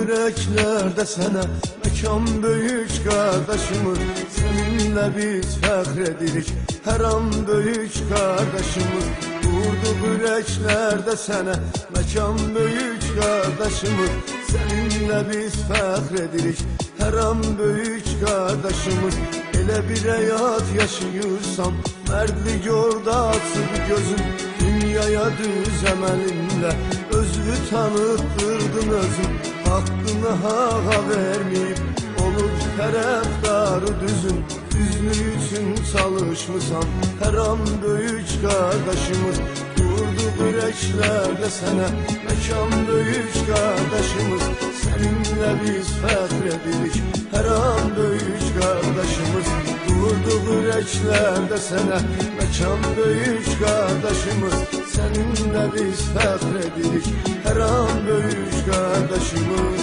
yüreklerde sene mekan büyük kardeşimiz. Seninle biz fəxredirik her an büyük kardeşimiz. Vurdu yüreklerde sene mekan büyük kardeşimiz. Seninle biz fəxredirik her an büyük kardeşimiz. Elə bir hayat yaşıyorsan merdlik orada açır gözün. Dünyaya düz əməlinlə özünü tanıttırdın özün. Hakkını hağa vermeyip olub tərəfdarı düzün. Düzlüğü üçün çalışmışsan her an büyük kardeşimiz. Durdu yüreklerde sene mekan büyük kardeşimiz. Seninle biz fəxredirik her an büyük kardeşimiz. Durdu yüreklerde sene mekan büyük kardeşimiz. Seninle biz fəxredirik her an büyük kardeşimiz.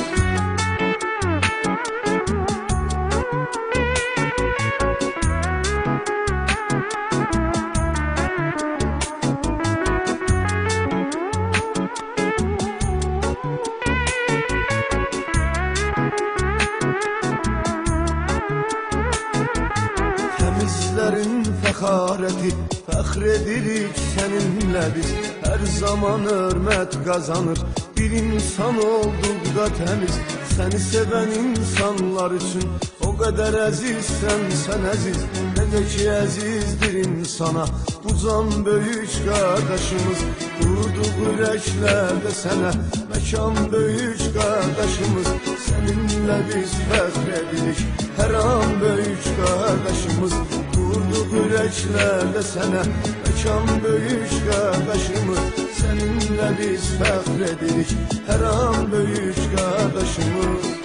Temizlerin fəxarəti fəxredirik seninle biz. Her zaman hürmet kazanır bir insan olduqda temiz. Seni seven insanlar için o kadar əzizsən sen əziz. Necə ki əzizdir insana bu can büyük kardeşimiz. Durduq yüreklerde sene mekan büyük kardeşimiz. Seninle biz fəxredirik her an büyük kardeşimiz. Durduq yüreklerde sene mekan büyük kardeşimiz. Seninle biz fəxredirik her an büyük kardeşimiz.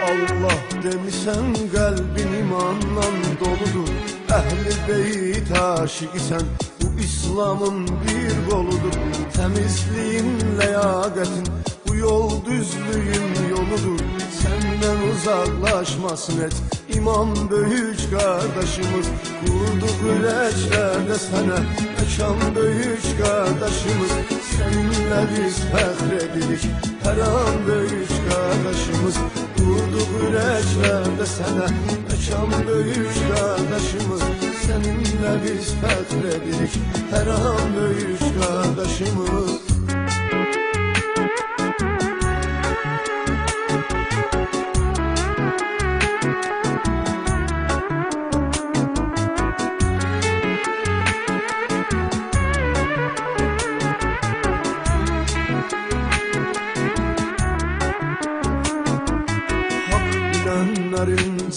Allah demişsen kalbin imanla doludur. Ehli beyt aşıkisen bu İslam'ın bir koludur. Temizliğin, leyaqetin bu yol düzlüğün yoludur. Senden uzaklaşmasın et iman büyük kardeşimiz. Vurduk yüreklerde sana mekan büyük kardeşimiz. Seninle biz fəxredirik her an büyük kardeşimiz. Vurduk yüreklerde sana mekan büyük kardeşimiz. Seninle biz fəxredirik her an büyük kardeşimiz.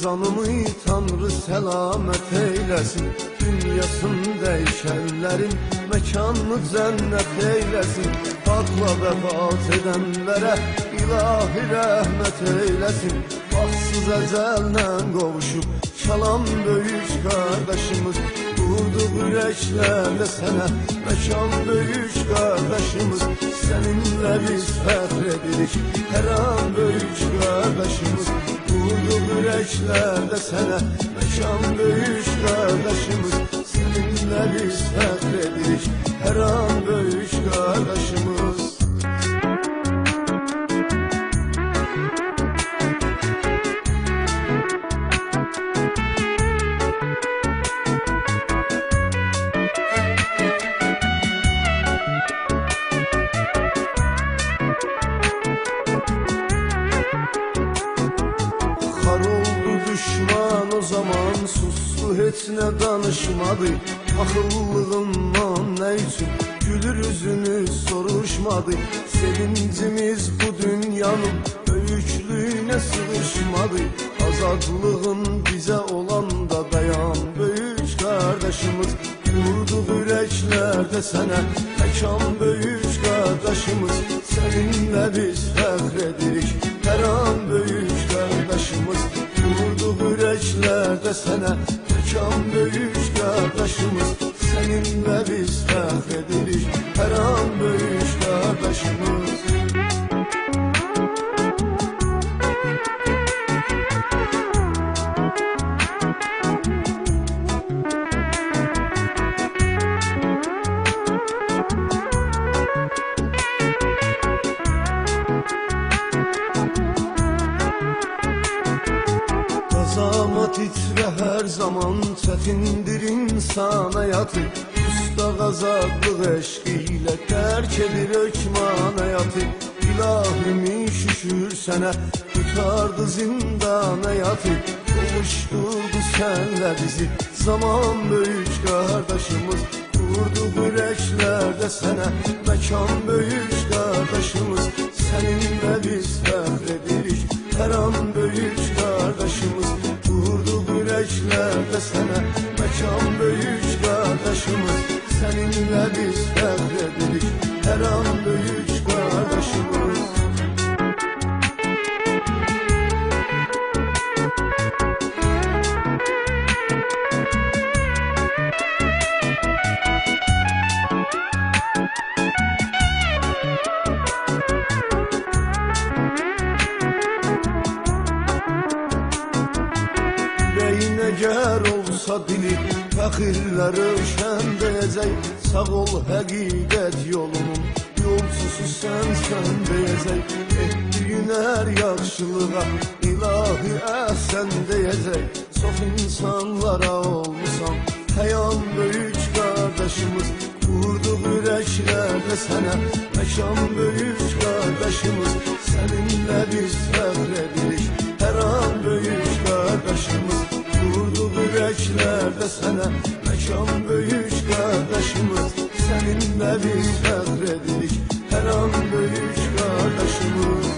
Canımı Tanrı selamet eylesin. Dünyasını değişenlerin mekanını cennet eylesin. Hakla vefat edenlere ilahi rahmet eylesin. Baksız ecellə qovuşup çalan büyük kardeşimiz. Durdu yüreklerde sene mekan büyük kardeşimiz. Seninle biz fəxredirik her an büyük kardeşimiz. Durdu yüreklerde sene mekan büyük kardeşimiz. Seninle biz fəxredirik her an büyük kardeşimiz. Düşman o zaman suslu hiç ne danışmadı. Akıllığından ne için gülür yüzünü soruşmadı. Sevincimiz bu dünyanın büyüklüğüne sığışmadı. Azadlığın bize olan da dayan büyük kardeşimiz. Vurdu yüreklerde sana mekan büyük kardeşimiz. Seninle biz fəxredirik her an büyük kardeşimiz. Vurdu yüreklerde sana mekan büyük kardeşimiz. Seninle biz fəxredirik zaman çətindir insan həyatı. Usta qazaqlıq eşqi ilə tərk edir hökman həyatı. İlahimi şükür sənə tutardı zindan həyatı. Qovuşdurdu sənlə bizi zaman böyük qardaşımız. Vurduq ürəklərdə sənə məkan böyük qardaşımız. Səninlə biz fəxr edirik hər an böyük qardaşımız. Vurduq ürəklərdə sənə məkan böyük qardaşımız. Səninlə biz fəxr edirik hər an böyük qardaşımız. Əgər olsa dili fəxirləri şəndəyəcək. Sağ ol həqiqət yolunun yolcusu sənsən deyəcək. Etdiyin hər yaxşılığa ilahi əhsən deyəcək. Çox insanlara olmusan həyan böyük qardaşımız. Vurduq ürəklərdə sənə məkan böyük qardaşımız. Səninlə biz fəxr edirik hər an böyük qardaşımız. Vurduq ürəklərdə sənə məkan böyük qardaşımız. Səninlə biz fəxr edirik hər an böyük qardaşımız.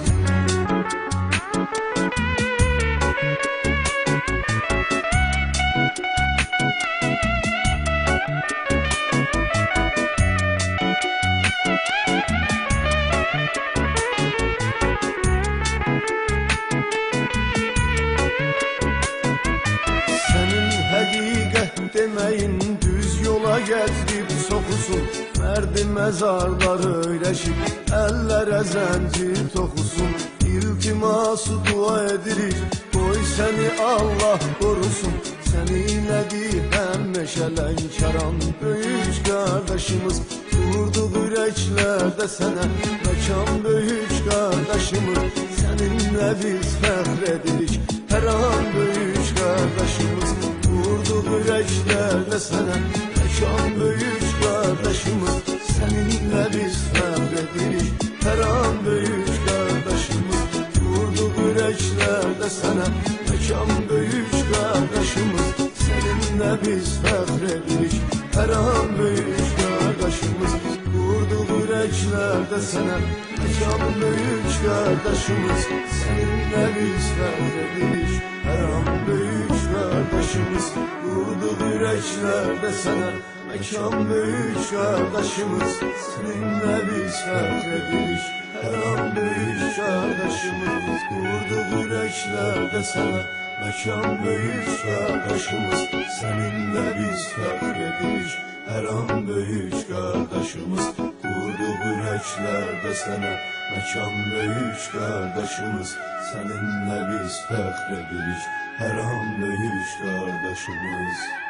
Deməyin düz yola gətirib soxusun. Mərdi məzarları öyləşib əllərə zəncir toxusun. İltiması dua edirik qoy səni Allah qorusun. Səninlədir həmişə Lənkəran böyük qardaşımız. Vurduq ürəklərdə sənə məkan böyük qardaşımız. Səninlə biz fəxr edirik hər an böyük qardaşımız. Vurduq ürəklərdə sənə məkan böyük qardaşımız. Səninlə biz fəxr edirik hər an böyük qardaşımız. Vurduq ürəklərdə sənə məkan böyük qardaşımız. Səninlə biz fəxr edirik hər an böyük qardaşımız. Vurduq ürəklərdə sənə məkan böyük qardaşımız. Səninlə biz fəxr edirik hər an böyük qardaşımız. Vurduq ürəklərdə sənə məkan böyük qardaşımız. Səninlə biz fəxr edirik hər an böyük qardaşımız. Vurduq ürəklərdə sənə məkan böyük qardaşımız. Səninlə biz fəxr edirik hər an böyük qardaşımız. Vurduq ürəklərdə sənə məkan böyük qardaşımız. Səninlə biz fəxr edirik hər an böyük qardaşımız.